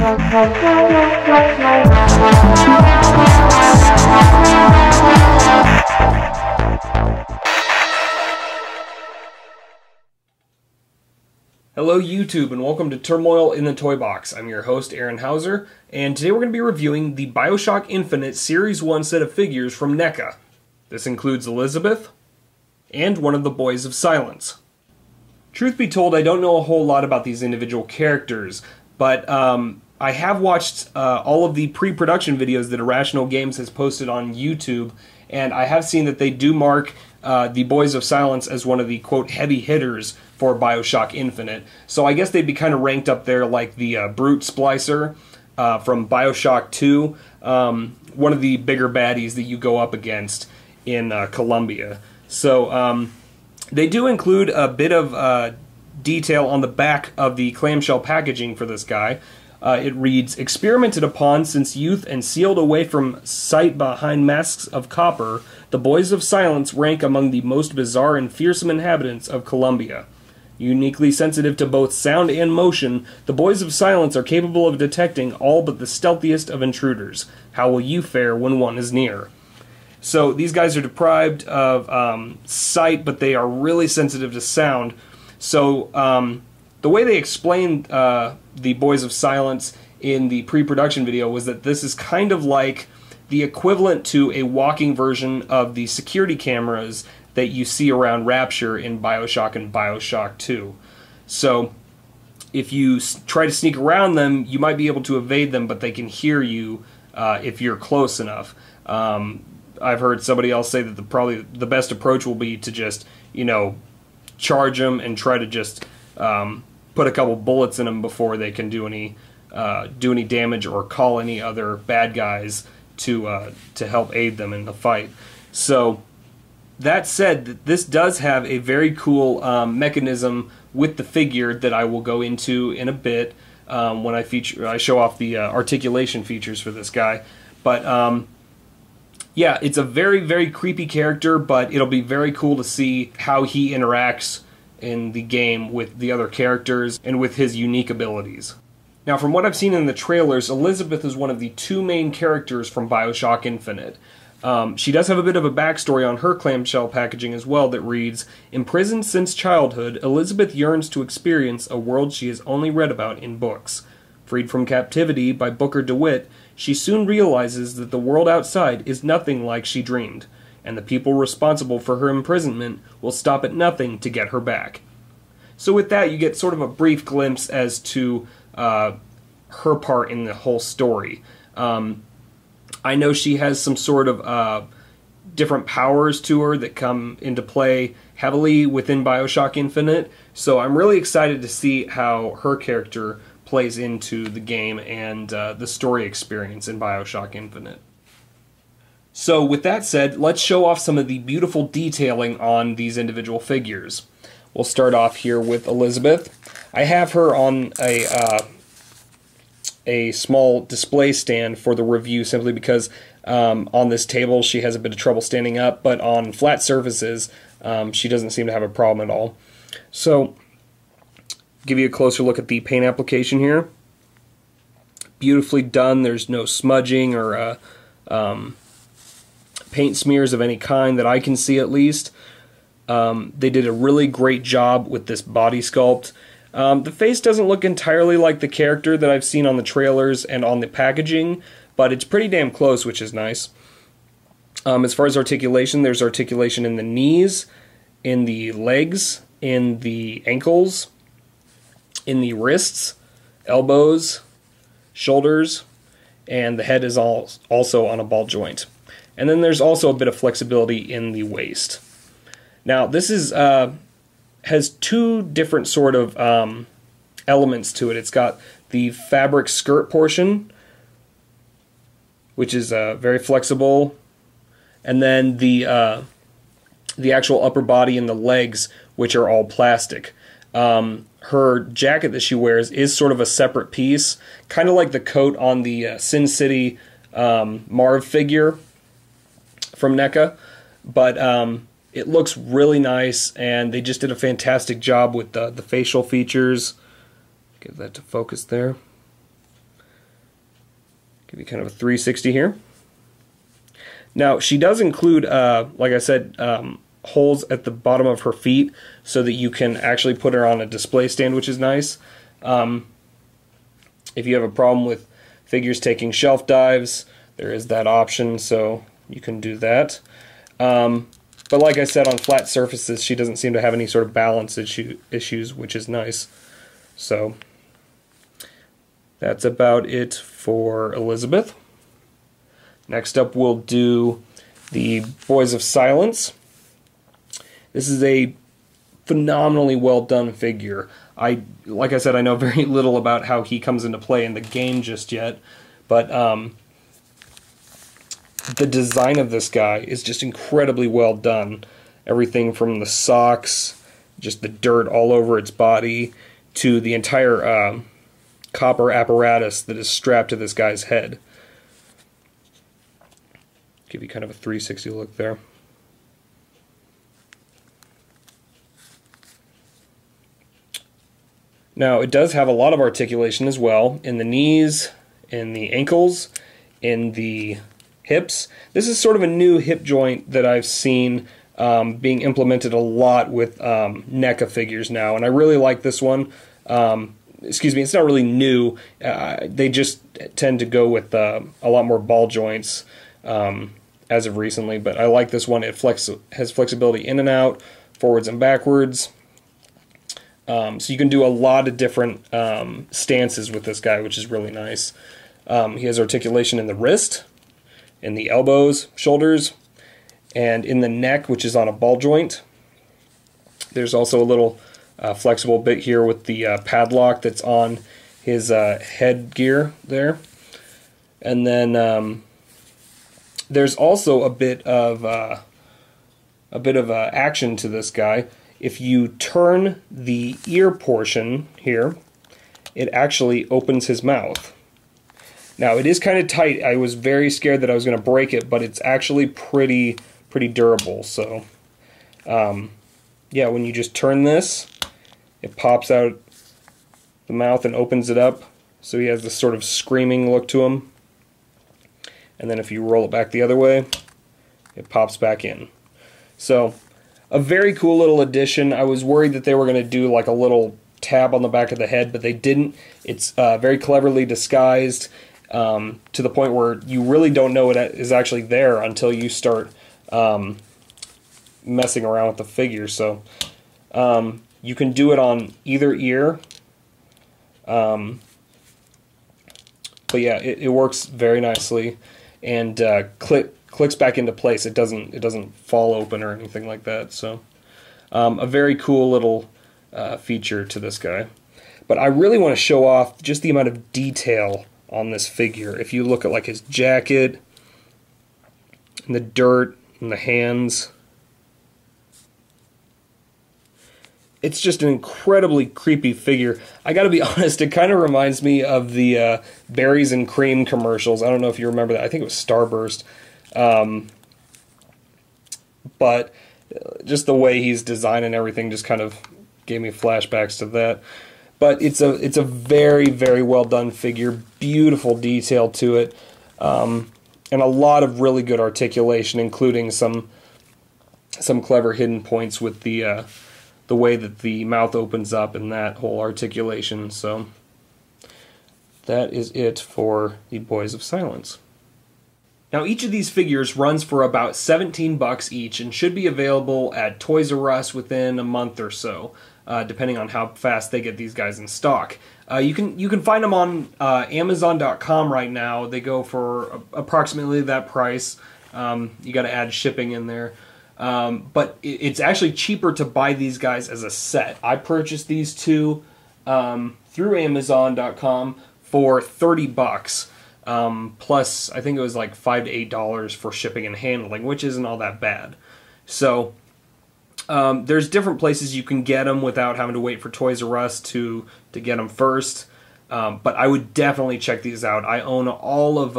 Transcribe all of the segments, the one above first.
Hello YouTube and welcome to Turmoil in the Toybox. I'm your host Aaron Hauser, and today we're going to be reviewing the BioShock Infinite Series 1 set of figures from NECA. This includes Elizabeth and one of the Boys of Silence. Truth be told, I don't know a whole lot about these individual characters, but I have watched all of the pre-production videos that Irrational Games has posted on YouTube, and I have seen that they do mark the Boys of Silence as one of the, quote, heavy hitters for BioShock Infinite. So I guess they'd be kind of ranked up there like the Brute Splicer from BioShock 2, one of the bigger baddies that you go up against in Columbia. So they do include a bit of detail on the back of the clamshell packaging for this guy. It reads, "Experimented upon since youth and sealed away from sight behind masks of copper, the Boys of Silence rank among the most bizarre and fearsome inhabitants of Columbia. Uniquely sensitive to both sound and motion, the Boys of Silence are capable of detecting all but the stealthiest of intruders. How will you fare when one is near?" So these guys are deprived of sight, but they are really sensitive to sound. So the way they explained the Boys of Silence in the pre-production video was that this is kind of like the equivalent to a walking version of the security cameras that you see around Rapture in BioShock and BioShock 2. So if you try to sneak around them, you might be able to evade them, but they can hear you if you're close enough. I've heard somebody else say that probably the best approach will be to just, you know, charge them and try to just put a couple bullets in them before they can do any damage or call any other bad guys to help aid them in the fight. So that said, this does have a very cool mechanism with the figure that I will go into in a bit when I show off the articulation features for this guy. But yeah, it's a very, very creepy character, but it'll be very cool to see how he interacts in the game with the other characters and with his unique abilities. Now, from what I've seen in the trailers, Elizabeth is one of the two main characters from BioShock Infinite. She does have a bit of a backstory on her clamshell packaging as well that reads, "Imprisoned since childhood, Elizabeth yearns to experience a world she has only read about in books. Freed from captivity by Booker DeWitt, she soon realizes that the world outside is nothing like she dreamed, and the people responsible for her imprisonment will stop at nothing to get her back." So with that, you get sort of a brief glimpse as to her part in the whole story. I know she has some sort of different powers to her that come into play heavily within BioShock Infinite, so I'm really excited to see how her character plays into the game and the story experience in BioShock Infinite. So with that said, let's show off some of the beautiful detailing on these individual figures. We'll start off here with Elizabeth. I have her on a small display stand for the review simply because on this table she has a bit of trouble standing up, but on flat surfaces she doesn't seem to have a problem at all. So give you a closer look at the paint application here. Beautifully done. There's no smudging or paint smears of any kind that I can see, at least. They did a really great job with this body sculpt. The face doesn't look entirely like the character that I've seen on the trailers and on the packaging, but it's pretty damn close, which is nice. As far as articulation, there's articulation in the knees, in the legs, in the ankles, in the wrists, elbows, shoulders, and the head is also on a ball joint. And then there's also a bit of flexibility in the waist. Now, this is has two different sort of elements to it. It's got the fabric skirt portion, which is very flexible, and then the actual upper body and the legs, which are all plastic. Her jacket that she wears is sort of a separate piece, kind of like the coat on the Sin City Marv figure from NECA, but it looks really nice, and they just did a fantastic job with the facial features. Get that to focus there. Give you kind of a 360 here. Now, she does include, like I said, holes at the bottom of her feet so that you can actually put her on a display stand, which is nice. If you have a problem with figures taking shelf dives, there is that option, so you can do that. But like I said, on flat surfaces, she doesn't seem to have any sort of balance issues, which is nice. So that's about it for Elizabeth. Next up, we'll do the Boys of Silence. This is a phenomenally well done figure. Like I said, I know very little about how he comes into play in the game just yet, but the design of this guy is just incredibly well done. Everything from the socks, just the dirt all over its body, to the entire copper apparatus that is strapped to this guy's head. Give you kind of a 360 look there. Now, it does have a lot of articulation as well, in the knees, in the ankles, in the hips. This is sort of a new hip joint that I've seen being implemented a lot with NECA figures now, and I really like this one. Excuse me, it's not really new. They just tend to go with a lot more ball joints as of recently, but I like this one. It has flexibility in and out, forwards and backwards. So you can do a lot of different stances with this guy, which is really nice. He has articulation in the wrist, in the elbows, shoulders, and in the neck, which is on a ball joint. There's also a little flexible bit here with the padlock that's on his headgear there. And then there's also a bit of action to this guy. If you turn the ear portion here, it actually opens his mouth. Now, it is kind of tight. I was very scared that I was going to break it, but it's actually pretty durable. So, yeah, when you just turn this, it pops out the mouth and opens it up. So he has this sort of screaming look to him. And then if you roll it back the other way, it pops back in. So, a very cool little addition. I was worried that they were going to do like a little tab on the back of the head, but they didn't. It's very cleverly disguised to the point where you really don't know it is actually there until you start messing around with the figure. So you can do it on either ear. But yeah, it works very nicely and clicks back into place. It doesn't fall open or anything like that. So a very cool little feature to this guy. But I really want to show off just the amount of detail on this figure. If you look at like his jacket and the dirt and the hands, it's just an incredibly creepy figure. I gotta be honest, it kind of reminds me of the berries and cream commercials. I don't know if you remember that. I think it was Starburst. But just the way he's designed and everything just kind of gave me flashbacks to that. But it's a very, very well done figure, beautiful detail to it, and a lot of really good articulation, including some clever hidden points with the way that the mouth opens up and that whole articulation. So that is it for the Boys of Silence. Now, each of these figures runs for about $17 each and should be available at Toys R Us within a month or so, depending on how fast they get these guys in stock. You can find them on Amazon.com right now. They go for approximately that price. You got to add shipping in there. But it's actually cheaper to buy these guys as a set. I purchased these two through Amazon.com for $30. Plus, I think it was like $5 to $8 for shipping and handling, which isn't all that bad. So, there's different places you can get them without having to wait for Toys R Us to get them first. But I would definitely check these out. I own all of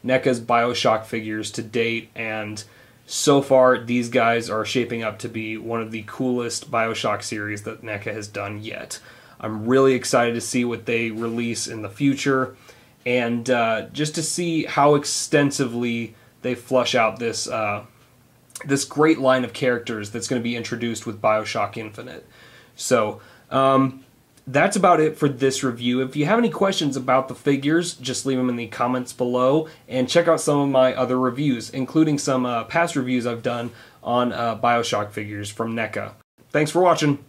NECA's BioShock figures to date, and so far these guys are shaping up to be one of the coolest BioShock series that NECA has done yet. I'm really excited to see what they release in the future. and just to see how extensively they flush out this this great line of characters that's going to be introduced with BioShock Infinite. So that's about it for this review. If you have any questions about the figures, just leave them in the comments below, and check out some of my other reviews, including some past reviews I've done on BioShock figures from NECA. Thanks for watching.